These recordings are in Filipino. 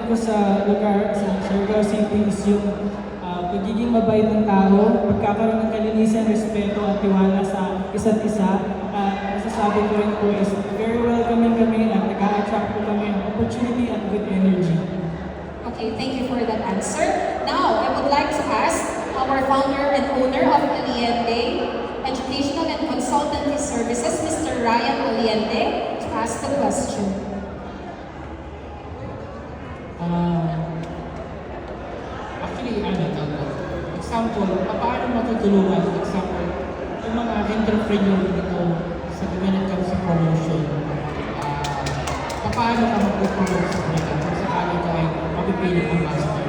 ko sa lugar, sa Surigao City is yung pagiging mabait ng tao, pagkakaroon ng kalinisan, respeto at tiwala sa isa't isa. At masasabi ko rin po is very welcoming kami at nag-a-attract po kami ng opportunity at good energy. Okay, thank you for that answer. Now, I would like to ask our founder and owner of Aliende Educational and Consultancy Services, Mr. Ryan Aliende, to ask the question. Actually, example, paano matutulungan? Example, yung mga entrepreneur dito sa when it comes to promotion, paano ka mag-promote sa kanila kung sakali ka ay mapipili ang master?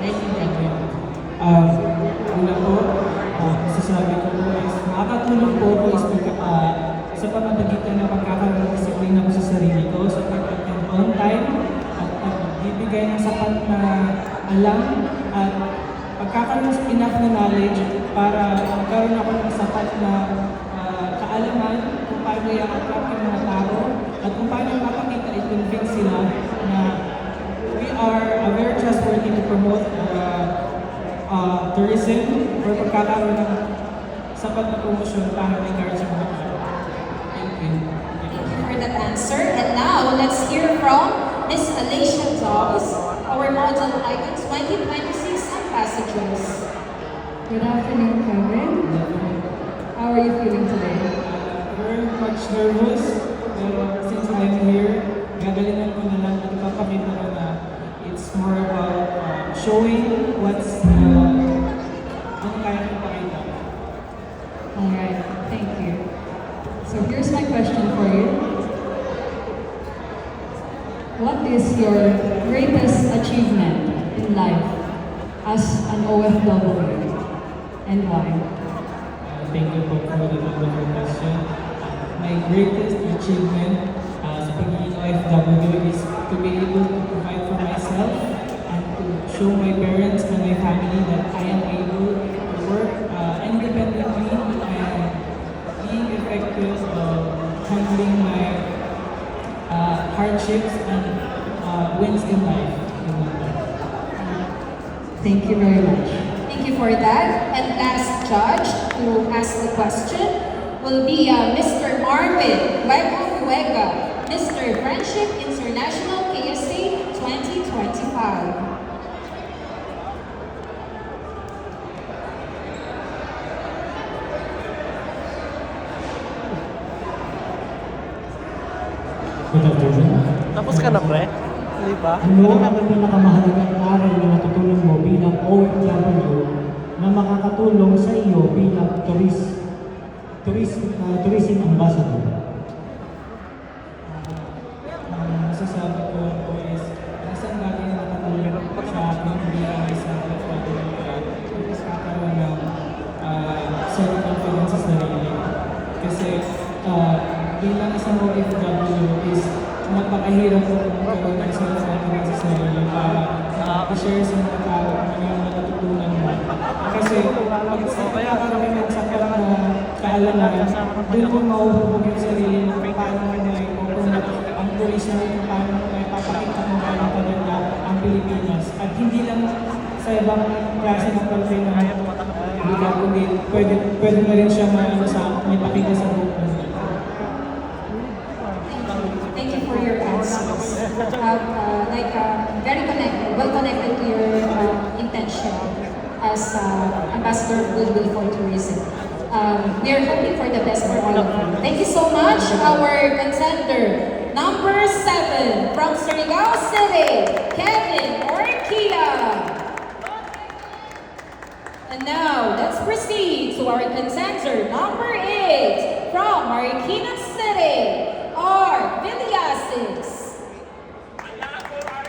Naiintindihan ko yun. Una po, masasabi ko po is makakatulong po ako is sa pamamagitan ng pagkakaroon ng disiplina ko sa sarili ko, sa pag-attend on time, at pagbibigay ng sapat na alam, at pagkakaroon ng enough na knowledge para magkaroon ako ng sapat na kaalaman kung paano i-attract yung mga tao, at kung paano mapakita i-convince sila na we are very trustworthy to promote tourism or pagkakaroon ng sapat na promosyon para ma-encourage yung mga tao. Thank you. Thank you for that answer. And now, let's hear from Ms. Alicia Dawes, our model icon 2026 ambassadors. Good afternoon, Kevin. How are you feeling today? Very much nervous, pero since I'm here, gagalingan ko na lang at ipapakita ko na it's more about showing what's ang kaya ko pakita. Alright, thank you. So here's my question for you. What is your greatest achievement in life as an OFW and why? Thank you po for the wonderful question. My greatest achievement sa pagiging OFW is to be able to provide for myself and to show my parents and my family that I am able to work independently and being effective handling my hardships and wins in life. Thank you very much. Thank you for that. And last judge to ask the question will be Mr. Marvin Huega, Mr. Friendship International KSA 2025. Good afternoon. Tapos ka na, pre? Hindi pa? Ano ang pinakamahalagang aral na natutunan mo bilang OFW na makakatulong sa iyo bilang tourism ambassador? Masasabi ko po is isang bagay na nakatulong sa akin bilang isang OFW is kakaroon ng self-confidence sa sarili. Kasi bilang isang OFW is napakahirap po magkaroon ng self-confidence sa sarili para i-share sa mga tao kung ano yung natutunan mo. Kasi pag nakakaroon ng sapat na kaalaman, doon mo mahuhubog yung sarili mo kung paano mo na i-promote ang tourism, kung paano mo na ipapakita mo gano'ng kaganda ang Pilipinas. At hindi lang sa ibang klase ng country na lugar, kundi pwede na rin siya may pakita sa buong mundo. Thank you for your answers. Very connected, well connected to your intention as Ambassador of Goodwill for Tourism. We are hoping for the best for all of you. Thank you so much, our contender, number 7 from Surigao City, Kevin Orquia. And now, let's proceed to our contender, number 8 from Marikina City, our village